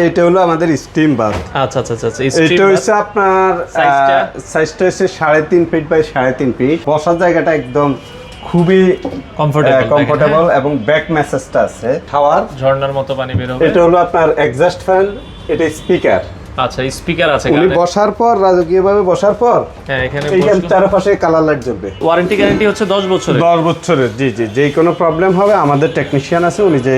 এটা হলো আমাদের স্টিম বাথ। আচ্ছা আচ্ছা আচ্ছা এটা হচ্ছে আপনার সাইজটা হচ্ছে 3.5 ফিট বাই 3.5 ফিট। বসার জায়গাটা একদম খুবই কমফোর্টেবল এবং ব্যাক ম্যাসেজটা আছে। শাওয়ার ঝর্ণার মতো পানি বের হবে। এটা হলো আপনার এক্সস্ট ফ্যান, এটা স্পিকার। আচ্ছা স্পিকার আছে উনি বসার পর রাজকীয়ভাবে বসার পর হ্যাঁ এখানে চারপাশে কালার লাইট জ্বলবে। ওয়ারেন্টি গ্যারান্টি হচ্ছে 10 বছরের। 10 বছরের, জি জি। যে কোনো প্রবলেম হবে আমাদের টেকনিশিয়ান আছে, উনি যে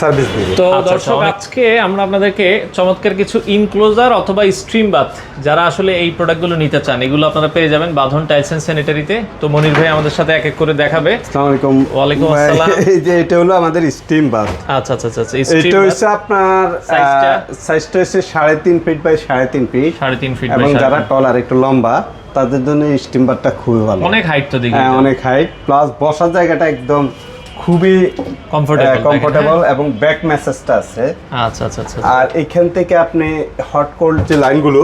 সার্ভিস দিবে। তো দর্শক আজকে আমরা আপনাদেরকে চমৎকার কিছু ইনক্লোজার অথবা স্ট্রিম বাথ যারা আসলে এই প্রোডাক্টগুলো নিতে চান এগুলো আপনারা পেয়ে যাবেন বাঁধন টাইলস এন্ড স্যানিটারিতে। তো মনির ভাই আমাদের সাথে এক এক করে দেখাবে। আসসালামু আলাইকুম। ওয়ালাইকুম আসসালাম। এই যে এটা হলো আমাদের স্টিম বাথ। আচ্ছা আচ্ছা আচ্ছা এটা হচ্ছে আপনার সাইজটা হচ্ছে 3.5 ফিট বাই 3.5 ফিট। 3.5 ফিট এবং যারা টল আর একটু লম্বা তাদের জন্য স্টিম বাথটা খুবই ভালো। অনেক হাইট তো দেখি। হ্যাঁ অনেক হাইট, প্লাস বসার জায়গাটা একদম খুবই কমফোর্টেবল এবং ব্যাক ম্যাসেজটা আছে। আচ্ছা আচ্ছা আচ্ছা। আর এখান থেকে আপনি হট কোল্ড যে লাইনগুলো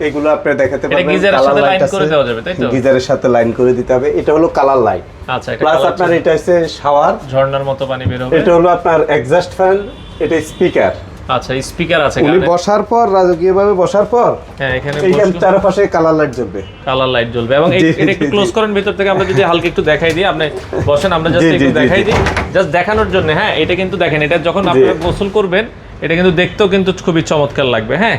এগুলো আপনি দেখাতে পারবেন। এটা গিজারের সাথে লাইন করে দেওয়া যাবে তাই তো? গিজারের সাথে লাইন করে দিতে হবে। এটা হলো কালার লাইট। আচ্ছা এটা প্লাস আপনার এটা হচ্ছে শাওয়ার, ঝর্ণার মতো পানি বের হবে। এটা হলো আপনার এক্সস্ট ফ্যান, এটা স্পিকার। আচ্ছা স্পিকার আছে। উনি বসার পর রাজকীয়ভাবে বসার পর হ্যাঁ এখানে চারপাশে কালার লাইট জ্বলবে। কালার লাইট জ্বলবে এবং এটা একটু ক্লোজ করেন ভিতর থেকে। আমরা যদি হালকা একটু দেখাই দিই, আপনি বসেন, আমরা জাস্ট একটু দেখাই দিই, জাস্ট দেখানোর জন্য। হ্যাঁ এটা কিন্তু দেখেন, এটা যখন আপনারা গোসল করবেন এটা কিন্তু দেখতেও কিন্তু খুবই চমৎকার লাগবে। হ্যাঁ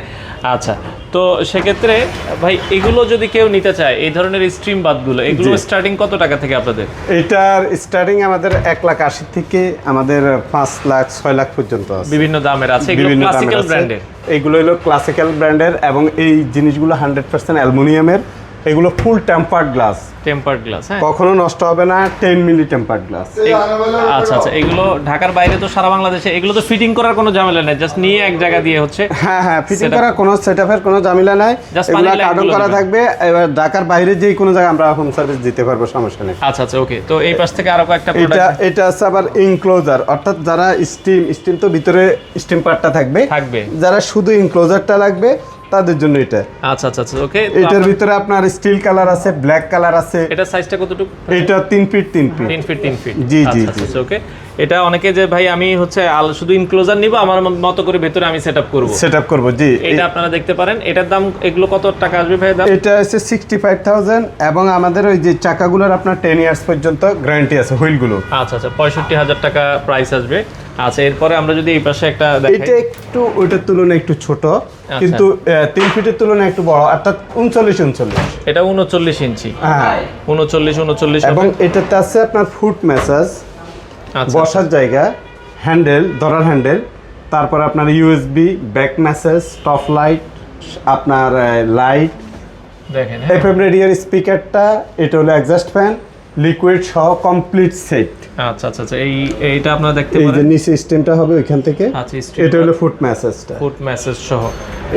আচ্ছা, তো সেক্ষেত্রে ভাই এগুলো যদি কেউ নিতে চায় এই ধরনের স্ট্রিম বাথগুলো, এগুলো স্টার্টিং কত টাকা থেকে আপনাদের? এটার স্টার্টিং আমাদের 1,80,000 থেকে আমাদের 5 লাখ 6 লাখ পর্যন্ত আছে। বিভিন্ন দামের আছে। এগুলো ক্লাসিক্যাল ব্র্যান্ডের। এগুলো হলো ক্লাসিক্যাল ব্র্যান্ডের এবং এই জিনিসগুলো 100% অ্যালুমিনিয়ামের। এগুলো ফুল টেম্পার্ড গ্লাস। টেম্পার্ড গ্লাস, হ্যাঁ কখনো নষ্ট হবে না। 10 মিলি টেম্পার্ড গ্লাস। আচ্ছা আচ্ছা। এগুলো ঢাকার বাইরে তো সারা বাংলাদেশে এগুলো তো ফিটিং করার কোনো ঝামেলা নাই, জাস্ট নিয়ে এক জায়গা দিয়ে হচ্ছে। হ্যাঁ হ্যাঁ, ফিটিং করার কোনো সেটআপের কোনো ঝামেলা নাই। এগুলো কার্টন করা থাকবে। এবার ঢাকার বাইরে যে কোনো জায়গায় আমরা হোম সার্ভিস দিতে পারবো, সমস্যা নেই। আচ্ছা আচ্ছা ওকে। তো এই পাশ থেকে আরো কয়েকটা প্রোডাক্ট। এটা আছে আবার ইনক্লোজার, অর্থাৎ যারা স্টিম তো ভিতরে স্টিম পার্টটা থাকবে, যারা শুধু ইনক্লোজারটা লাগবে তাদের জন্য এটা। আচ্ছা আচ্ছা আচ্ছা ওকে। এটার ভিতরে আপনার স্টিল কালার আছে, ব্ল্যাক কালার আছে। এটা সাইজটা কতটুকু? এটা 3 ফিট 3 ফিট। 3 feet 3 feet. জি জি জি ওকে। এটা অনেকে যে ভাই আমি হচ্ছে শুধু ইনক্লোজার নিব, আমার মতো করে ভেতরে আমি সেটআপ করব। জি। এটা আপনারা দেখতে পারেন। এটার দাম এগুলো কত টাকা আসবে ভাই দাম? এটা হচ্ছে 65,000 এবং আমাদের ওই যে চাকাগুলোর আপনার 10 ইয়ার্স পর্যন্ত গ্যারান্টি আছে হুইলগুলো। আচ্ছা আচ্ছা 65,000 টাকা প্রাইস আসবে। আচ্ছা এরপরে আমরা যদি এই পাশে একটা দেখাই, এটা একটু ওইটার তুলনায় একটু ছোট, কিন্তু 3 ফিটের তুলনায় একটু বড়, অর্থাৎ 39 এটা 39 ইঞ্চি। হ্যাঁ 39 এবং এটাতে আছে আপনার ফুট ম্যাসাজ, বসার জায়গা, হ্যান্ডেল, ধরার হ্যান্ডেল, তারপর আপনার USB, back message, top light, আপনার লাইট দেখেন, এফএম রেডিওর স্পিকারটা, এটা হলো এক্সস্ট ফ্যান, লিকুইড সহ কমপ্লিট সেট। আচ্ছা আচ্ছা আচ্ছা। এইটা আপনারা দেখতে পারেন। এই যে নিচে স্টেমটা হবে ওইখান থেকে। আচ্ছা এটা হলো ফুট ম্যাসেজটা। ফুট ম্যাসেজ সহ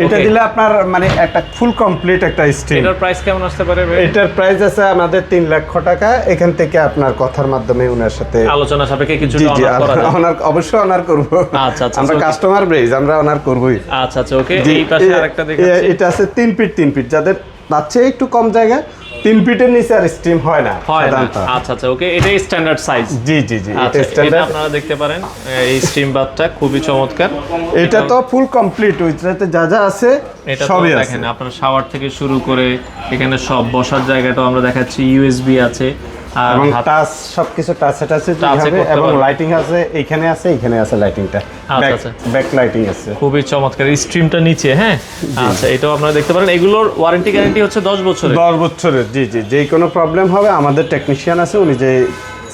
এটা দিলে আপনার মানে একটা ফুল কমপ্লিট একটা স্টেম। এটার প্রাইস কেমন আসতে পারে ভাই? এটার প্রাইস আছে আমাদের 3 লক্ষ টাকা। এখান থেকে আপনার কথার মাধ্যমে ওনার সাথে আলোচনা সাপেক্ষে কিছু অনার অবশ্যই অনার করব। আচ্ছা আচ্ছা। আমরা কাস্টমার বেস, আমরা অনার করবই। আচ্ছা আচ্ছা ওকে। এই পাশে আরেকটা দেখাচ্ছি। এটা আছে 3 ফিট 3 ফিট, যাদের তার একটু কম জায়গা 3 ফিটের নিচে আর স্টিম হয় না সাধারণত। আচ্ছা আচ্ছা ওকে। এটাই স্ট্যান্ডার্ড সাইজ। জি জি জি, এটা স্ট্যান্ডার্ড। আপনারা দেখতে পারেন এই স্টিম বাথটা খুবই চমৎকার। এটা তো ফুল কমপ্লিট, ওইটাতে যা যা আছে সবই আছে। দেখেন আপনারা শাওয়ার থেকে শুরু করে এখানে সব বসার জায়গাটাও আমরা দেখাচ্ছি, ইউএসবি আছে এবং টাচ, সবকিছু টাচ আছে এবং লাইটিং আছে, এখানে আছে লাইটিংটা। আচ্ছা ব্যাক লাইটিং আছে। খুবই চমৎকার। স্ট্রিমটা নিচে, হ্যাঁ আচ্ছা এটাও আপনারা দেখতে পারেন। এগুলোর ওয়ারেন্টি গ্যারান্টি হচ্ছে 10 বছরের। 10 বছরের, জি জি। যে কোনো প্রবলেম হবে আমাদের টেকনিশিয়ান আছে, উনি যে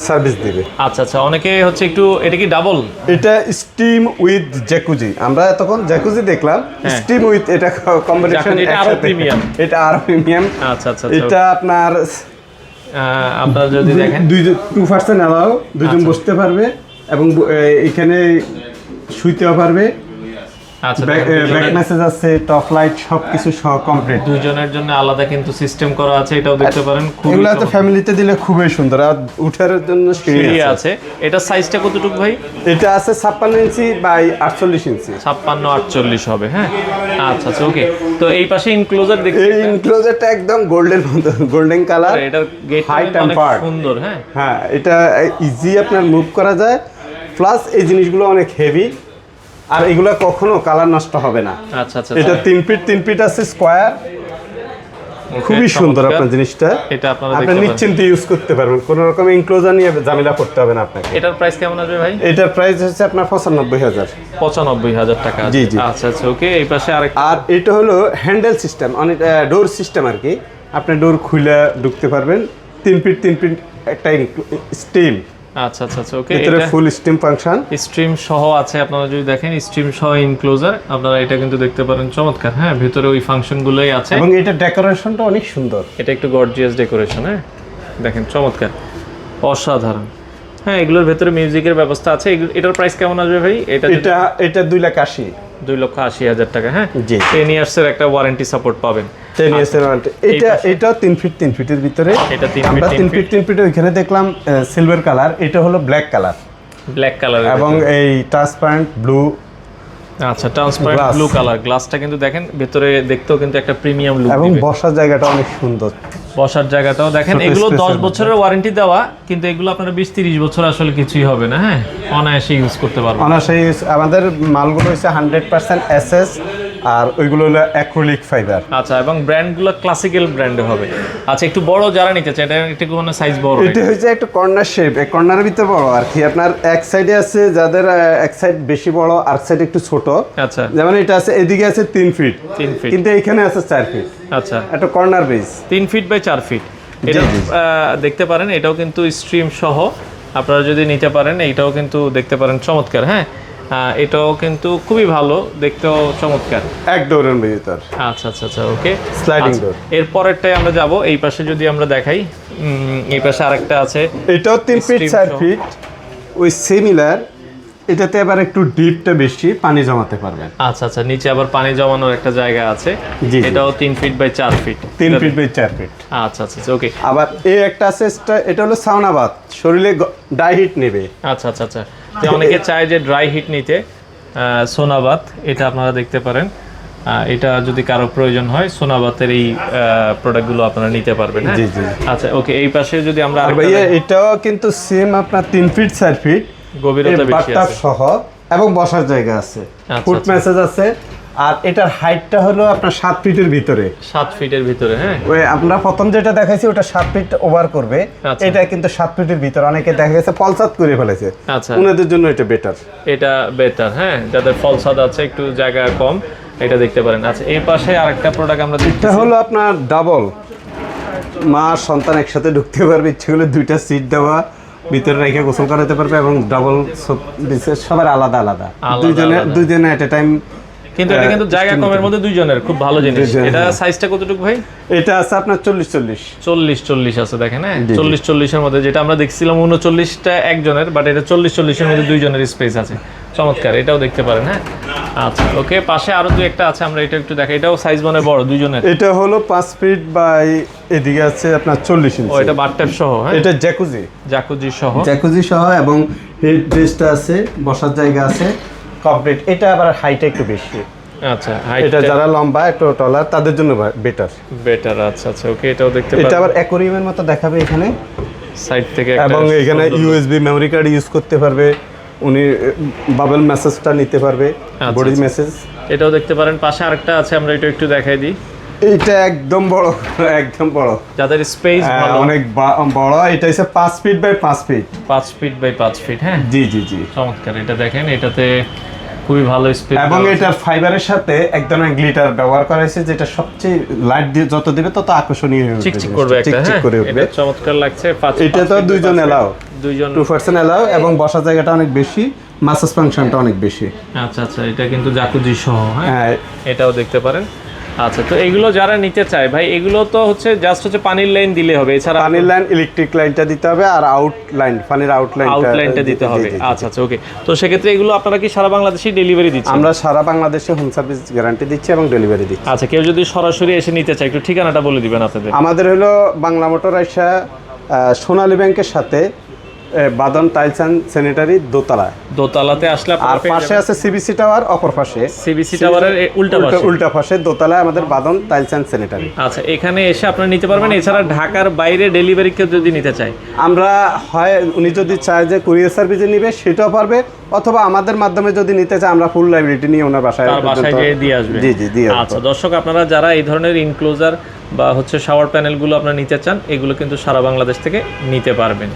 সার্ভিস দিবে। আচ্ছা আচ্ছা। অনেকে হচ্ছে একটু, এটা কি ডাবল? এটা স্টিম উইথ জ্যাকুজি। আমরা তখন জ্যাকুজি দেখলাম, স্টিম উইথ এটা কম্বিনেশন, এটা আরো প্রিমিয়াম। এটা আরো প্রিমিয়াম। আচ্ছা আচ্ছা। এটা আপনার আপনারা যদি দেখেন 2% অ্যালাউ, দুজন বসতে পারবে এবং এখানে শুইতেও পারবে। আচ্ছা ব্যাক মেসেজ আছে, টপ লাইট সবকিছু সহ কমপ্লিট। দুজনের জন্য আলাদা কিন্তু সিস্টেম করা আছে, এটাও দেখতে পারেন। এগুলো তো ফ্যামিলিতে দিলে খুবই সুন্দর। আর উঠার জন্য সিঁড়ি আছে। এটা সাইজটা কতটুকু ভাই? এটা আছে 56 ইঞ্চি বাই 48 ইঞ্চি। 56-48 হবে, হ্যাঁ আচ্ছা আচ্ছা ওকে। তো এই পাশে ইনক্লোজার দেখতে, এই ইনক্লোজারটা একদম গোল্ডেন কালার, এটার গেট অনেক সুন্দর। হ্যাঁ এটা ইজি আপনার মুভ করা যায়, প্লাস এই জিনিসগুলো অনেক হেভি আর এগুলো কখনো কালার নষ্ট হবে না। আচ্ছা আচ্ছা এটা 3 ফিট আছে স্কয়ার, খুবই সুন্দর আপনার জিনিসটা। এটা আপনারা আপনি নিশ্চিন্তে ইউজ করতে পারবেন, কোনো রকম এনক্লোজার নিয়ে ঝামেলা করতে হবে না আপনাকে। এটার প্রাইস কেমন আসবে ভাই? এটার প্রাইস হচ্ছে আপনার 95,000। 95,000 টাকা। জি জি। আচ্ছা আচ্ছা ওকে। এই পাশে আরেকটা, আর এটা হলো হ্যান্ডেল সিস্টেম, অনেক ডোর সিস্টেম আর কি। আপনি ডোর খুলে ঢুকতে পারবেন। 3 ফিট একটা স্টিম। আচ্ছা আচ্ছা আচ্ছা ওকে। এটা ফুল স্টিম ফাংশন, স্ট্রিম সহ আছে। আপনারা যদি দেখেন স্ট্রিম সহ ইনক্লোজার, আপনারা এটা কিন্তু দেখতে পারেন, চমৎকার। হ্যাঁ, ভিতরে ওই ফাংশনগুলোই আছে এবং এটা ডেকোরেশনটা অনেক সুন্দর। এটা একটু গর্জিয়াস ডেকোরেশন। হ্যাঁ দেখেন, চমৎকার, অসাধারণ। হ্যাঁ, এগুলোর ভেতরে মিউজিকের ব্যবস্থা আছে। এটার প্রাইস কেমন আসবে ভাই? এটা 2,80,000। 2,80,000 টাকা। হ্যাঁ, জি। 10 ইয়ার্সের একটা ওয়ারেন্টি সাপোর্ট পাবেন। 10 ইয়ার্সের ওয়ারেন্টি। এটা 3 ফিটের ভিতরে। এটা 3 আমরা 3 ফিট ওইখানে দেখলাম সিলভার কালার, এটা হলো ব্ল্যাক কালার। ব্ল্যাক কালার এবং এই ট্রান্সপারেন্ট ব্লু। আচ্ছা, ট্রান্সপারেন্ট ব্লু কালার গ্লাসটা কিন্তু দেখেন, ভেতরে দেখতেও কিন্তু একটা প্রিমিয়াম লুক এবং দিবে। বসার জায়গাটা অনেক সুন্দর। বসার জায়গাটাও দেখেন। এগুলো 10 বছরের ওয়ারেন্টি দেওয়া, কিন্তু এগুলো আপনারা 20-30 বছর আসলে কিছুই হবে না। হ্যাঁ, অনায়াসে ইউজ করতে পারবেন। অনায়াসে আমাদের মালগুলো হচ্ছে 100% এসএস, আর ওইগুলো হলো অ্যাক্রিলিক ফাইবার। আচ্ছা, এবং ব্র্যান্ডগুলো ক্লাসিক্যাল ব্র্যান্ডে হবে। আচ্ছা, একটু বড় যারা নিতে চায়, এটা একটু কোনো সাইজ বড়। এটা হচ্ছে একটা কর্নার শেপ, এই কর্নারের ভিতরে বড় আর কি। আপনার এক সাইডে আছে যাদের এক সাইড বেশি বড়, আর সাইড একটু ছোট। আচ্ছা, যেমন এটা আছে, এদিকে আছে 3 ফিট, কিন্তু এখানে আছে 4 ফিট। আচ্ছা, একটা corner base 3 feet by 4 feet. এটা দেখতে পারেন, এটাও কিন্তু স্ট্রিম সহ আপনারা যদি নিতে পারেন, এইটাও কিন্তু দেখতে পারেন, চমৎকার। হ্যাঁ, এটাও কিন্তু খুবই ভালো, দেখতেও চমৎকার। এক ডোরের ভিতর। আচ্ছা আচ্ছা আচ্ছা ওকে। Sliding door. এর পরেরটাই আমরা যাব। এই পাশে যদি আমরা দেখাই, এই পাশে আরেকটা আছে, এটাও 3 ফিট 4 ফিট, ওই সিমিলার। এটাতে আবার একটু ডিপটা বেশি, পানি জমাতে পারবেন। আচ্ছা আচ্ছা, নিচে আবার পানি জমানোর একটা জায়গা আছে। এটাও 3 feet by 4 feet. 3 feet by 4 feet. আচ্ছা আচ্ছা ওকে। আবার এই একটা আছে, এটা হলো সাউনা বাথ, শরীরে ড্রাই হিট নেবে। আচ্ছা আচ্ছা আচ্ছা, যে অনেকে চায় যে ড্রাই হিট নিতে, সোনাবাত, এটা আপনারা দেখতে পারেন। এটা যদি কারো প্রয়োজন হয়, সোনাবাতের এই প্রোডাক্টগুলো আপনারা নিতে পারবেন। জি জি। আচ্ছা ওকে। এই পাশে যদি আমরা ভাইয়া, এটাও কিন্তু সেম আপনার 3 ফিট 4 ফিট, গভীরতা বেশি আছে সহ, এবং বসার জায়গা আছে, ফুট মেসেজ আছে। আর এটার হাইটটা হলো আপনার 7 ফিটের ভিতরে। 7 ফিটের ভিতরে। হ্যাঁ, ওই আমরা প্রথম যেটা দেখাইছি ওটা 7 ফিট ওভার করবে। এটা কিন্তু 7 ফিটের ভিতরে। অনেকে দেখা গেছে ফলসাদ করে ফেলেছে। আচ্ছা, ওনাদের জন্য এটা বেটার। এটা বেটার। হ্যাঁ, যাদের ফলসাদ আছে, একটু জায়গা কম, এটা দেখতে পারেন। আচ্ছা, এই পাশে আরেকটা প্রোডাক্ট আমরা দেখতে, এটা হলো আপনার ডাবল, মা সন্তান একসাথে ঢুকতে পারবে, ইচ্ছে হলে 2টা সিট দেওয়া, ভিতরে রেখে গোসল করাতে পারবে। এবং ডাবল সবার আলাদা আলাদা, দুইজনে এট এ টাইম। কিন্তু এটা কিন্তু জায়গা কমের মধ্যে দুইজনের, খুব ভালো জিনিস। এটা সাইজটা কতটুকু ভাই? এটা আছে আপনার 40 আছে দেখেন। হ্যাঁ, 40 এর মধ্যে, যেটা আমরা দেখছিলাম 39টা একজনের, বাট এটা 40 এর মধ্যে দুইজনের স্পেস আছে। চমৎকার, এটাও দেখতে পারেন। হ্যাঁ, আচ্ছা ওকে। পাশে আরো দুই একটা আছে, আমরা এটা একটু দেখাই। এটাও সাইজ মানে বড়, দুইজনের। এটা হলো 5 ফিট বাই, এদিকে আছে আপনার 40 ইঞ্চি। ও, এটা বাথটব সহ। হ্যাঁ, এটা জ্যাকুজি সহ, এবং হেড রেস্টটা আছে, বসার জায়গা আছে কমপ্লিট। এটা আবার হাইট একটু বেশি। আচ্ছা, এটা যারা লম্বা একটু টলার, তাদের জন্য বেটার। আচ্ছা আচ্ছা ওকে। এটাও দেখতে পারেন। এটা আবার অ্যাকোয়ারিয়ামের মতো দেখাবে এখানে সাইড থেকে, এবং এখানে ইউএসবি মেমরি কার্ড ইউজ করতে পারবে উনি, বাবল মেসেজটা নিতে পারবে, বডি মেসেজ। এটাও দেখতে পারেন। পাশে আরেকটা আছে, আমরা এটা একটু দেখাই দিই। এটা একদম বড়, যাদের স্পেস ভালো, অনেক বড়। এটা হচ্ছে 5 feet by 5 feet. 5 feet by 5 feet. হ্যাঁ, জি জি জি। চমৎকার। এটা দেখেন, এটাতে খুবই ভালো স্পেস, এবং এটার ফাইবারের সাথে এক ধরনের গ্লিটার ব্যবহার করা হয়েছে, যেটা সবচেয়ে লাইট দিয়ে যত দিবে তত আকর্ষণীয় হবে, চিকচিক করবে একটা। হ্যাঁ, এটা চমৎকার লাগছে। এটা তো দুইজন এলাও, 2% এলাও, এবং বসার জায়গাটা অনেক বেশি, ম্যাসাজ ফাংশনটা অনেক বেশি। আচ্ছা আচ্ছা, এটা কিন্তু জাকুজি সহ। হ্যাঁ, এটাও দেখতে পারেন। আচ্ছা, তো এগুলো যারা নিতে চায় ভাই, এগুলো তো জাস্ট পানির লাইন দিলে হবে, এছাড়া পানির লাইন, ইলেকট্রিক লাইনটা দিতে হবে, আর পানির আউটলাইনটা দিতে হবে। আচ্ছা আচ্ছা ওকে। তো সেক্ষেত্রে এগুলো আপনারা কি সারা বাংলাদেশে ডেলিভারি দিচ্ছেন? আমরা সারা বাংলাদেশে হোম সার্ভিস গ্যারান্টি দিচ্ছি এবং ডেলিভারি দিচ্ছি। আচ্ছা, কেউ যদি সরাসরি এসে নিতে চায়, একটু ঠিকানাটা বলে দিবেন আপনাদের। আমাদের হলো বাংলা মোটর আইসা সোনালী ব্যাংকের সাথে বাদন টাইলস অ্যান্ড স্যানিটারি দোতলা। দোতলাতে আসলে আর পাশে আছে সিবিসি টাওয়ার, অপর পাশে সিবিসি টাওয়ারের উল্টা পাশে দোতলায় আমাদের বাদন টাইলস অ্যান্ড স্যানিটারি। আচ্ছা, এখানে এসে আপনারা নিতে পারবেন। এছাড়া ঢাকার বাইরে ডেলিভারি কেউ যদি নিতে চায়, আমরা হয় উনি যদি চায় যে কুরিয়ার সার্ভিসে নিবে সেটাও পারবে, অথবা আমাদের মাধ্যমে যদি নিতে চায় আমরা ফুল লাইবিলিটি নিয়ে ওনার বাসায় যেয়ে দিয়ে আসবে। জি জি দিয়ে আসবো। আচ্ছা দর্শক, আপনারা যারা এই ধরনের ইনক্লোজার বা হচ্ছে শাওয়ার প্যানেলগুলো আপনারা নিতে চান, এগুলো কিন্তু সারা বাংলাদেশ থেকে নিতে পারবেন।